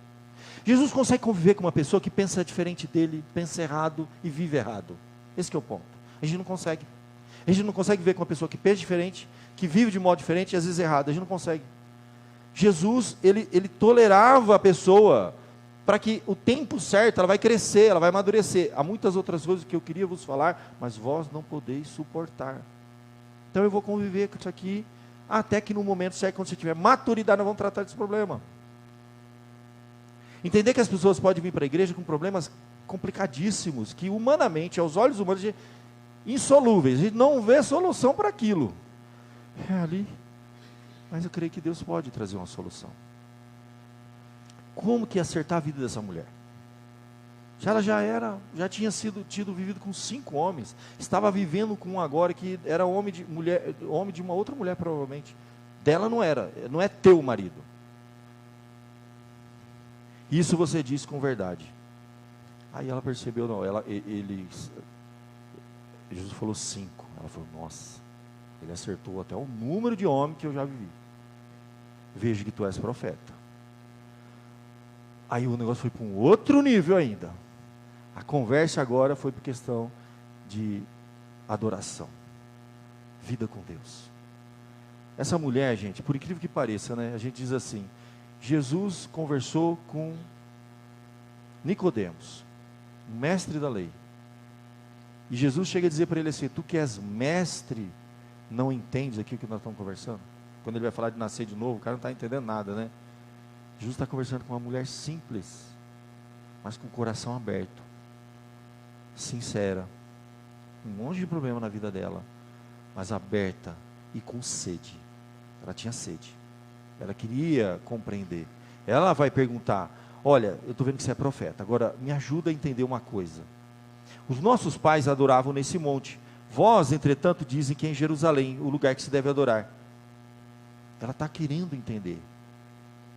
Jesus consegue conviver com uma pessoa que pensa diferente dele, pensa errado e vive errado. Esse que é o ponto. A gente não consegue. A gente não consegue viver com uma pessoa que pensa diferente, que vive de modo diferente e às vezes errado. A gente não consegue. Jesus, ele tolerava a pessoa para que o tempo certo, ela vai crescer, ela vai amadurecer. Há muitas outras coisas que eu queria vos falar, mas vós não podeis suportar. Então eu vou conviver com isso aqui, até que no momento certo, quando você tiver maturidade, nós vamos tratar desse problema. Entender que as pessoas podem vir para a igreja com problemas complicadíssimos, que humanamente, aos olhos humanos, insolúveis, a gente não vê solução para aquilo. É ali, mas eu creio que Deus pode trazer uma solução. Como que acertar a vida dessa mulher? Ela já tinha tido vivido com 5 homens, estava vivendo com um agora que era homem de uma outra mulher provavelmente. Dela não é teu marido. Isso você disse com verdade. Aí ela percebeu, não, Jesus falou 5. Ela falou, nossa, ele acertou até o número de homens que eu já vivi. Vejo que tu és profeta. Aí o negócio foi para um outro nível ainda. A conversa agora foi por questão de adoração. Vida com Deus. Essa mulher, gente, por incrível que pareça, né? A gente diz assim, Jesus conversou com Nicodemos, mestre da lei. E Jesus chega a dizer para ele assim, tu que és mestre, não entendes aqui o que nós estamos conversando? Quando ele vai falar de nascer de novo, o cara não está entendendo nada, né? Jesus está conversando com uma mulher simples, mas com o coração aberto, sincera, um monte de problema na vida dela, mas aberta e com sede. Ela tinha sede. Ela queria compreender. Ela vai perguntar: olha, eu estou vendo que você é profeta, agora me ajuda a entender uma coisa. Os nossos pais adoravam nesse monte. Vós, entretanto, dizem que é em Jerusalém o lugar que se deve adorar. Ela está querendo entender.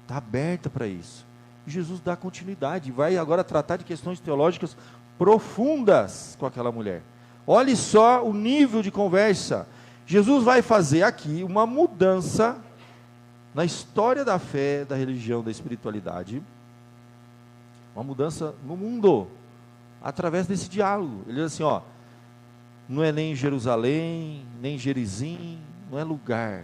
Está aberta para isso. E Jesus dá continuidade. Vai agora tratar de questões teológicas profundas com aquela mulher. Olhe só o nível de conversa. Jesus vai fazer aqui uma mudança na história da fé, da religião, da espiritualidade. Uma mudança no mundo, através desse diálogo. Ele diz assim, ó, não é nem Jerusalém, nem Gerizim, não é lugar,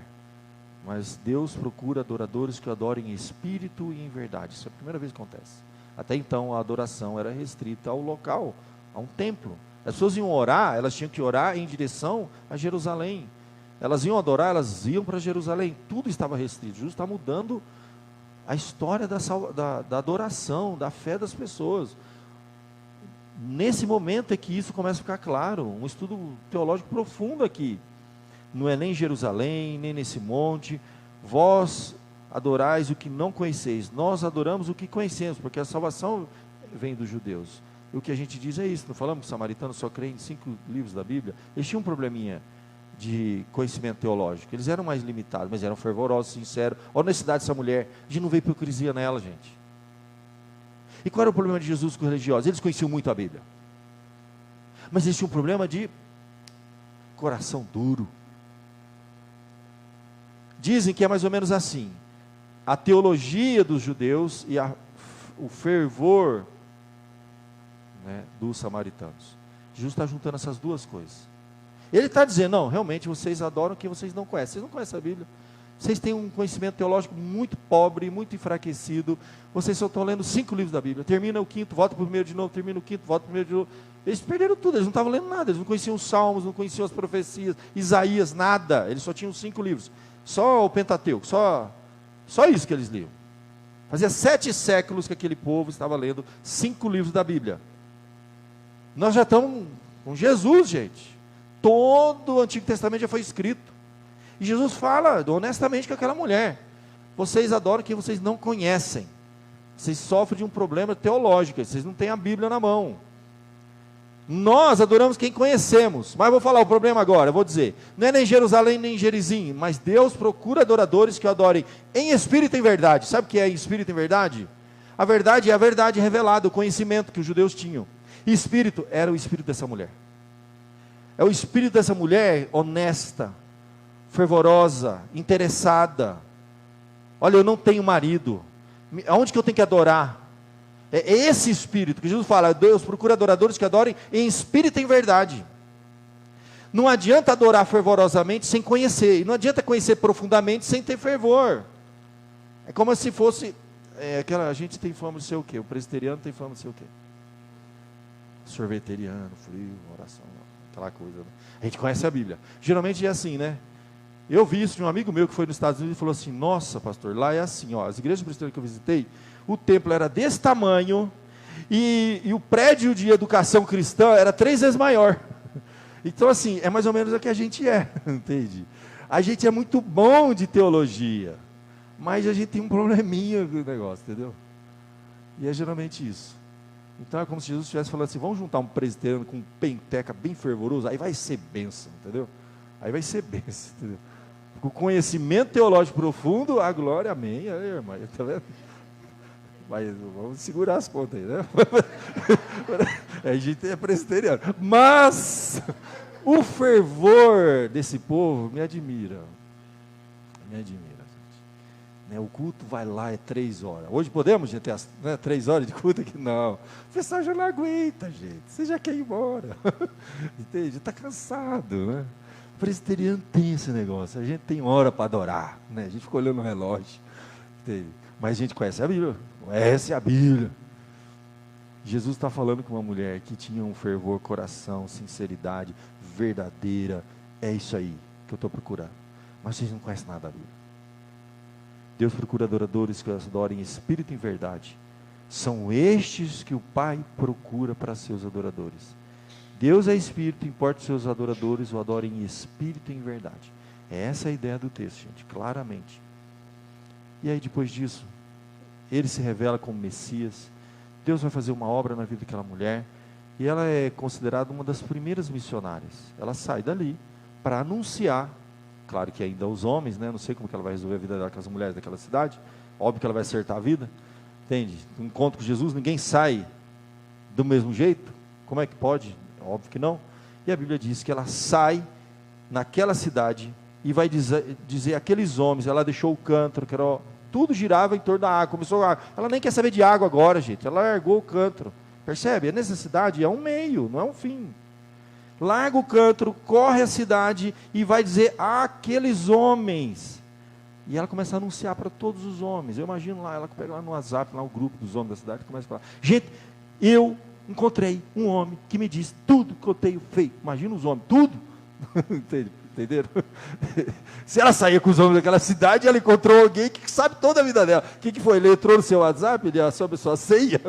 mas Deus procura adoradores que adorem em espírito e em verdade. Isso é a primeira vez que acontece. Até então a adoração era restrita ao local, a um templo. As pessoas iam orar, elas tinham que orar em direção a Jerusalém. Elas iam adorar, elas iam para Jerusalém. Tudo estava restrito. Jesus está mudando a história da adoração, da fé das pessoas. Nesse momento é que isso começa a ficar claro. Um estudo teológico profundo aqui. Não é nem em Jerusalém, nem nesse monte. Vós adorais o que não conheceis. Nós adoramos o que conhecemos, porque a salvação vem dos judeus. E o que a gente diz é isso. Não falamos que os samaritanos só creem em 5 livros da Bíblia? Eles tinham um probleminha de conhecimento teológico. Eles eram mais limitados, mas eram fervorosos, sinceros. Olha a honestidade dessa mulher. A gente não vê hipocrisia nela, gente. E qual era o problema de Jesus com os religiosos? Eles conheciam muito a Bíblia, mas eles tinham um problema de coração duro. Dizem que é mais ou menos assim: a teologia dos judeus e o fervor, né, dos samaritanos. Jesus está juntando essas duas coisas. Ele está dizendo, não, realmente vocês adoram o que vocês não conhecem. Vocês não conhecem a Bíblia. Vocês têm um conhecimento teológico muito pobre, muito enfraquecido. Vocês só estão lendo 5 livros da Bíblia. Termina o 5º, volta para o 1º de novo, termina o 5º, volta para o 1º de novo. Eles perderam tudo, eles não estavam lendo nada. Eles não conheciam os Salmos, não conheciam as profecias, Isaías, nada. Eles só tinham 5 livros. Só o Pentateuco, só isso que eles liam. Fazia 7 séculos que aquele povo estava lendo 5 livros da Bíblia. Nós já estamos com Jesus, gente. Todo o Antigo Testamento já foi escrito. E Jesus fala honestamente com aquela mulher: vocês adoram quem vocês não conhecem. Vocês sofrem de um problema teológico, vocês não têm a Bíblia na mão. Nós adoramos quem conhecemos. Mas vou falar o problema agora, eu vou dizer: não é nem Jerusalém nem Gerizim, mas Deus procura adoradores que o adorem em espírito e em verdade. Sabe o que é em espírito e em verdade? A verdade é a verdade revelada, o conhecimento que os judeus tinham. E espírito era o espírito dessa mulher. É o espírito dessa mulher honesta, fervorosa, interessada. Olha, eu não tenho marido, aonde que eu tenho que adorar? É esse espírito que Jesus fala: Deus procura adoradores que adorem em espírito e em verdade. Não adianta adorar fervorosamente sem conhecer, e não adianta conhecer profundamente sem ter fervor. É como se fosse, a gente tem fama de ser o quê? O presbiteriano tem fama de ser o quê? Sorveteriano, frio, oração, aquela coisa, né? A gente conhece a Bíblia, geralmente é assim, né? Eu vi isso de um amigo meu que foi nos Estados Unidos e falou assim: nossa pastor, lá é assim, ó, as igrejas presbiterianas que eu visitei, o templo era desse tamanho, e o prédio de educação cristã era 3 vezes maior. Então assim, é mais ou menos o que a gente é, entende? A gente é muito bom de teologia, mas a gente tem um probleminha com o negócio, entendeu? E é geralmente isso. Então é como se Jesus estivesse falando assim: vamos juntar um presbiteriano com um penteca bem fervoroso, aí vai ser bênção, entendeu? Aí vai ser bênção, entendeu? Com conhecimento teológico profundo, a glória, amém. Aí, irmã, tá vendo? Mas vamos segurar as pontas aí, né? A gente é presbiteriano. Mas o fervor desse povo me admira. Me admira, gente. O culto vai lá, é 3 horas. Hoje podemos, gente, ter 3 horas de culto aqui? Não. O pessoal já não aguenta, gente. Você já quer ir embora. Entende? Está cansado, né? O presbiteriano tem esse negócio. A gente tem hora para adorar, né? A gente fica olhando o relógio. Entende? Mas a gente conhece a Bíblia. Conhece a Bíblia. Jesus está falando com uma mulher que tinha um fervor, coração, sinceridade, verdadeira. É isso aí que eu estou procurando. Mas vocês não conhecem nada da Bíblia. Deus procura adoradores que os adorem em espírito e em verdade. São estes que o Pai procura para seus adoradores. Deus é espírito, importa os seus adoradores o adorem em espírito e em verdade. Essa é a ideia do texto, gente, claramente. E aí depois disso, ele se revela como Messias. Deus vai fazer uma obra na vida daquela mulher. E ela é considerada uma das primeiras missionárias. Ela sai dali para anunciar, claro que ainda os homens, né? Não sei como que ela vai resolver a vida daquelas mulheres daquela cidade. Óbvio que ela vai acertar a vida. Entende? No encontro com Jesus, ninguém sai do mesmo jeito. Como é que pode? Óbvio que não. E a Bíblia diz que ela sai naquela cidade e vai dizer aqueles homens, ela deixou o cântaro, que era, tudo girava em torno da água, começou a, ela nem quer saber de água agora, gente, ela largou o cântaro, percebe? A necessidade é um meio, não é um fim. Larga o cântaro, corre a cidade e vai dizer àqueles homens, e ela começa a anunciar para todos os homens. Eu imagino lá, ela pega lá no WhatsApp, lá o grupo dos homens da cidade, e começa a falar, gente, eu encontrei um homem que me disse tudo que eu tenho feito. Imagina os homens, tudo. Entenderam? Se ela saía com os homens daquela cidade, ela encontrou alguém que sabe toda a vida dela. O que foi? Ele entrou no seu WhatsApp, ele soube a sua senha,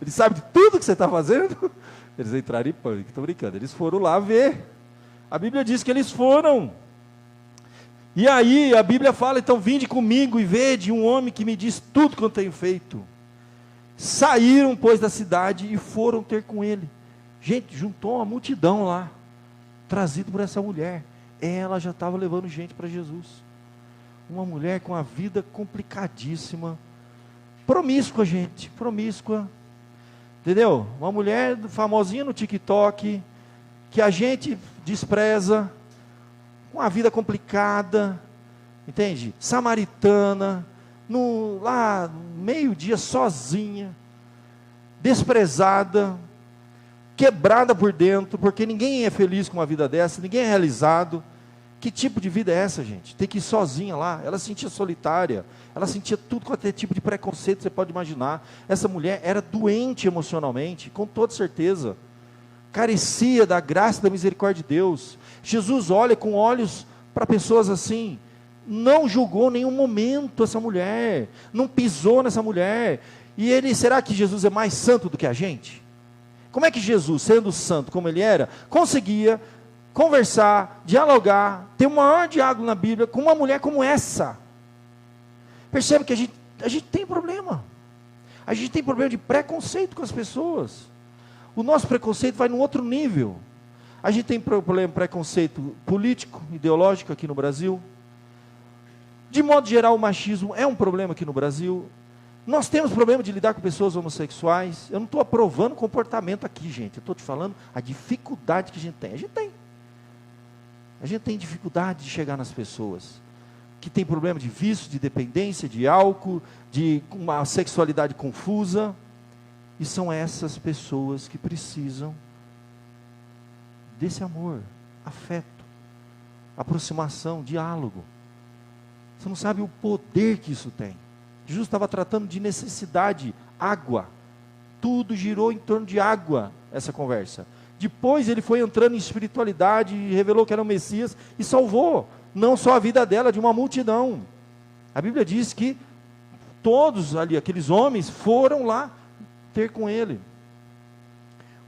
ele sabe de tudo que você está fazendo. Eles entraram em pânico, estou brincando. Eles foram lá ver. A Bíblia diz que eles foram. E aí a Bíblia fala, então vinde comigo e vede um homem que me diz tudo que eu tenho feito. Saíram, pois, da cidade e foram ter com ele. Gente, juntou uma multidão lá, trazido por essa mulher. Ela já estava levando gente para Jesus. Uma mulher com a vida complicadíssima, promíscua, gente, promíscua. Entendeu? Uma mulher famosinha no TikTok, que a gente despreza, com a vida complicada, entende? Samaritana, lá meio-dia sozinha, desprezada, quebrada por dentro, porque ninguém é feliz com uma vida dessa, ninguém é realizado. Que tipo de vida é essa, gente? Ter que ir sozinha lá. Ela se sentia solitária, ela sentia tudo quanto é tipo de preconceito que você pode imaginar. Essa mulher era doente emocionalmente, com toda certeza, carecia da graça e da misericórdia de Deus. Jesus olha com olhos para pessoas assim, não julgou em nenhum momento essa mulher, não pisou nessa mulher. E ele, será que Jesus é mais santo do que a gente? Como é que Jesus, sendo santo como ele era, conseguia conversar, dialogar, ter o maior diálogo na Bíblia com uma mulher como essa? Percebe que a gente tem problema. A gente tem problema de preconceito com as pessoas. O nosso preconceito vai num outro nível. A gente tem problema de preconceito político, ideológico aqui no Brasil. De modo geral, o machismo é um problema aqui no Brasil. Nós temos problema de lidar com pessoas homossexuais. Eu não estou aprovando comportamento aqui, gente. Eu estou te falando a dificuldade que a gente tem. A gente tem. A gente tem dificuldade de chegar nas pessoas que tem problema de vício, de dependência, de álcool, de uma sexualidade confusa. E são essas pessoas que precisam desse amor, afeto, aproximação, diálogo. Você não sabe o poder que isso tem. Jesus estava tratando de necessidade, água. Tudo girou em torno de água, essa conversa. Depois ele foi entrando em espiritualidade, e revelou que era o Messias, e salvou, não só a vida dela, de uma multidão. A Bíblia diz que todos ali, aqueles homens, foram lá ter com ele.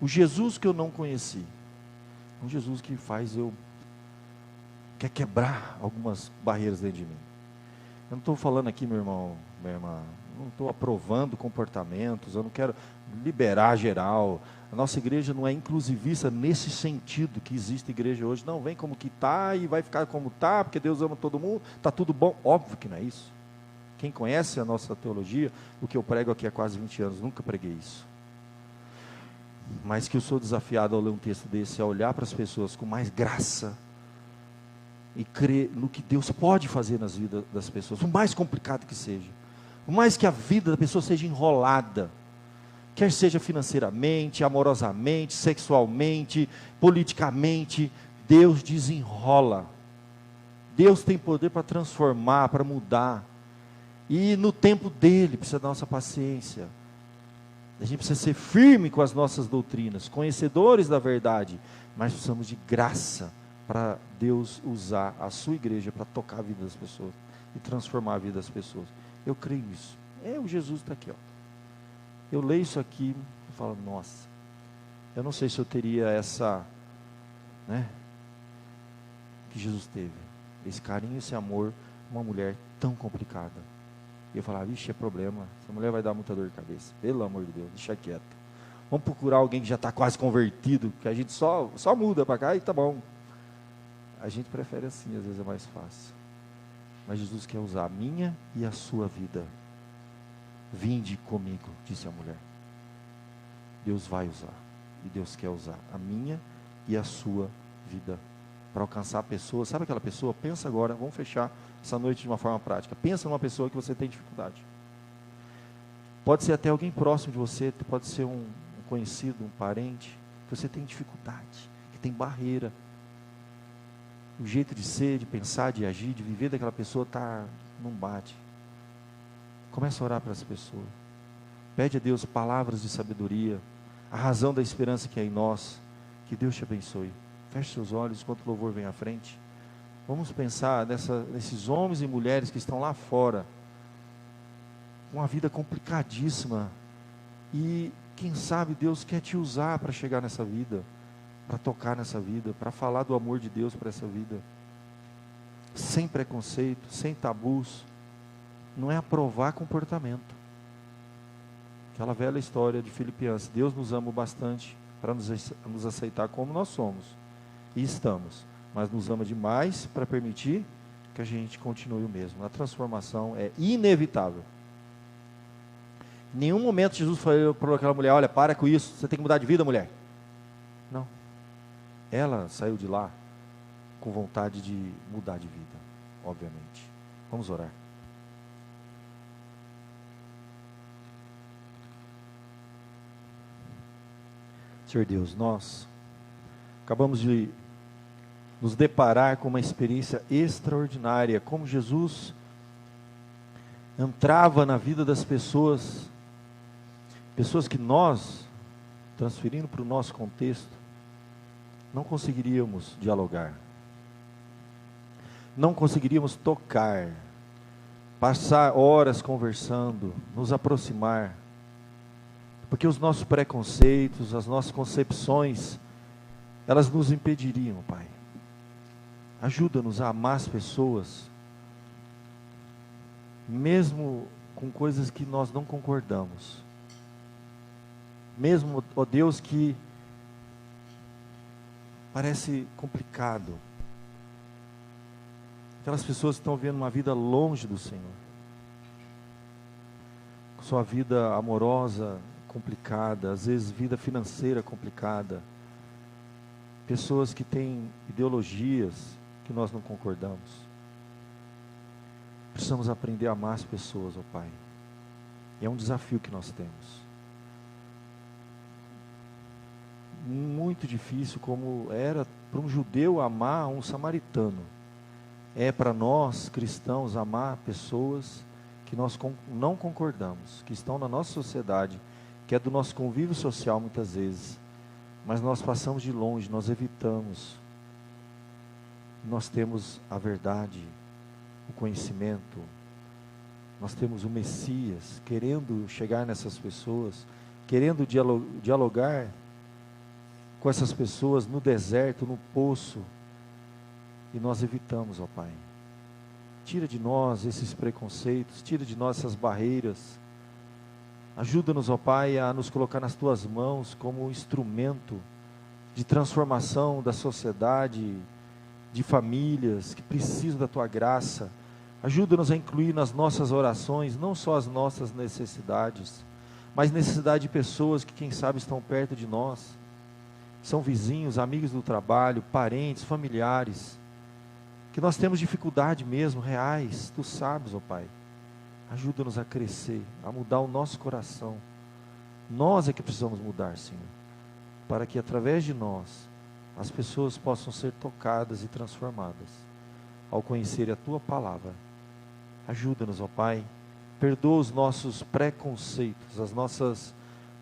O Jesus que eu não conheci, um Jesus que quer quebrar algumas barreiras dentro de mim. Eu não estou falando aqui, meu irmão, minha irmã, não estou aprovando comportamentos, eu não quero liberar geral. A nossa igreja não é inclusivista nesse sentido que existe igreja hoje. Não, vem como que está e vai ficar como está, porque Deus ama todo mundo, está tudo bom. Óbvio que não é isso. Quem conhece a nossa teologia, o que eu prego aqui há quase 20 anos, nunca preguei isso. Mas que eu sou desafiado ao ler um texto desse, a olhar para as pessoas com mais graça, e crer no que Deus pode fazer nas vidas das pessoas, o mais complicado que seja, o mais que a vida da pessoa seja enrolada, quer seja financeiramente, amorosamente, sexualmente, politicamente, Deus desenrola. Deus tem poder para transformar, para mudar, e no tempo dele, precisa da nossa paciência. A gente precisa ser firme com as nossas doutrinas, conhecedores da verdade, mas precisamos de graça, para Deus usar a sua igreja para tocar a vida das pessoas e transformar a vida das pessoas. Eu creio nisso. O Jesus está aqui, ó. Eu leio isso aqui e falo, nossa, eu não sei se eu teria essa né? Que Jesus teve. Esse carinho, esse amor, uma mulher tão complicada. E eu falava, vixe, é problema, essa mulher vai dar muita dor de cabeça, pelo amor de Deus, deixa quieto. Vamos procurar alguém que já está quase convertido, que a gente só muda para cá e tá bom. A gente prefere assim, às vezes é mais fácil. Mas Jesus quer usar a minha e a sua vida. Vinde comigo, disse a mulher. Deus vai usar, e Deus quer usar a minha e a sua vida, para alcançar a pessoa. Sabe aquela pessoa? Pensa agora, vamos fechar essa noite de uma forma prática. Pensa numa pessoa que você tem dificuldade. Pode ser até alguém próximo de você, pode ser um conhecido, um parente, que você tem dificuldade, que tem barreira. O jeito de ser, de pensar, de agir, de viver daquela pessoa não bate. Começa a orar para essa pessoa. Pede a Deus palavras de sabedoria, a razão da esperança que é em nós. Que Deus te abençoe. Feche seus olhos enquanto o louvor vem à frente. Vamos pensar nesses homens e mulheres que estão lá fora, uma vida complicadíssima, e quem sabe Deus quer te usar para chegar nessa vida, para tocar nessa vida, para falar do amor de Deus para essa vida, sem preconceito, sem tabus. Não é aprovar comportamento. Aquela velha história de Filipenses, Deus nos ama bastante para nos aceitar como nós somos, e estamos, mas nos ama demais para permitir que a gente continue o mesmo. A transformação é inevitável. Em nenhum momento Jesus falou para aquela mulher, olha, para com isso, você tem que mudar de vida, mulher. Não. Ela saiu de lá com vontade de mudar de vida, obviamente. Vamos orar. Senhor Deus, nós acabamos de nos deparar com uma experiência extraordinária, como Jesus entrava na vida das pessoas que nós, transferindo para o nosso contexto, não conseguiríamos dialogar, não conseguiríamos tocar, passar horas conversando, nos aproximar, porque os nossos preconceitos, as nossas concepções, elas nos impediriam, Pai. Ajuda-nos a amar as pessoas, mesmo com coisas que nós não concordamos. Mesmo, ó Deus, que parece complicado. Aquelas pessoas que estão vivendo uma vida longe do Senhor. Sua vida amorosa complicada, às vezes vida financeira complicada. Pessoas que têm ideologias que nós não concordamos. Precisamos aprender a amar as pessoas, ó Pai. E é um desafio que nós temos. Muito difícil, como era para um judeu amar um samaritano. É para nós, cristãos, amar pessoas que nós não concordamos, que estão na nossa sociedade, que é do nosso convívio social muitas vezes, mas nós passamos de longe, nós evitamos. Nós temos a verdade, o conhecimento, nós temos o Messias, querendo chegar nessas pessoas, querendo dialogar com essas pessoas no deserto, no poço, e nós evitamos, ó Pai. Tira de nós esses preconceitos, tira de nós essas barreiras. Ajuda-nos, ó Pai, a nos colocar nas Tuas mãos como um instrumento de transformação da sociedade, de famílias que precisam da Tua graça. Ajuda-nos a incluir nas nossas orações, não só as nossas necessidades, mas necessidade de pessoas que, quem sabe, estão perto de nós. São vizinhos, amigos do trabalho, parentes, familiares, que nós temos dificuldade mesmo, reais. Tu sabes, ó Pai. Ajuda-nos a crescer, a mudar o nosso coração. Nós é que precisamos mudar, Senhor, para que através de nós, as pessoas possam ser tocadas e transformadas, ao conhecer a Tua palavra. Ajuda-nos, ó Pai, perdoa os nossos preconceitos, as nossas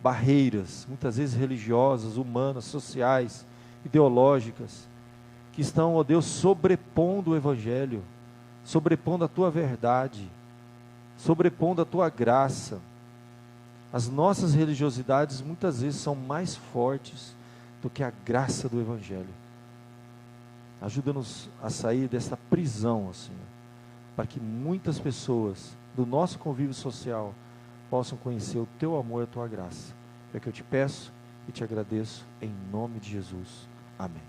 barreiras, muitas vezes religiosas, humanas, sociais, ideológicas, que estão, ó Deus, sobrepondo o Evangelho, sobrepondo a Tua verdade, sobrepondo a Tua graça. As nossas religiosidades muitas vezes são mais fortes do que a graça do Evangelho. Ajuda-nos a sair dessa prisão, Senhor, para que muitas pessoas do nosso convívio social possam conhecer o Teu amor e a Tua graça. É o que eu te peço e te agradeço em nome de Jesus. Amém.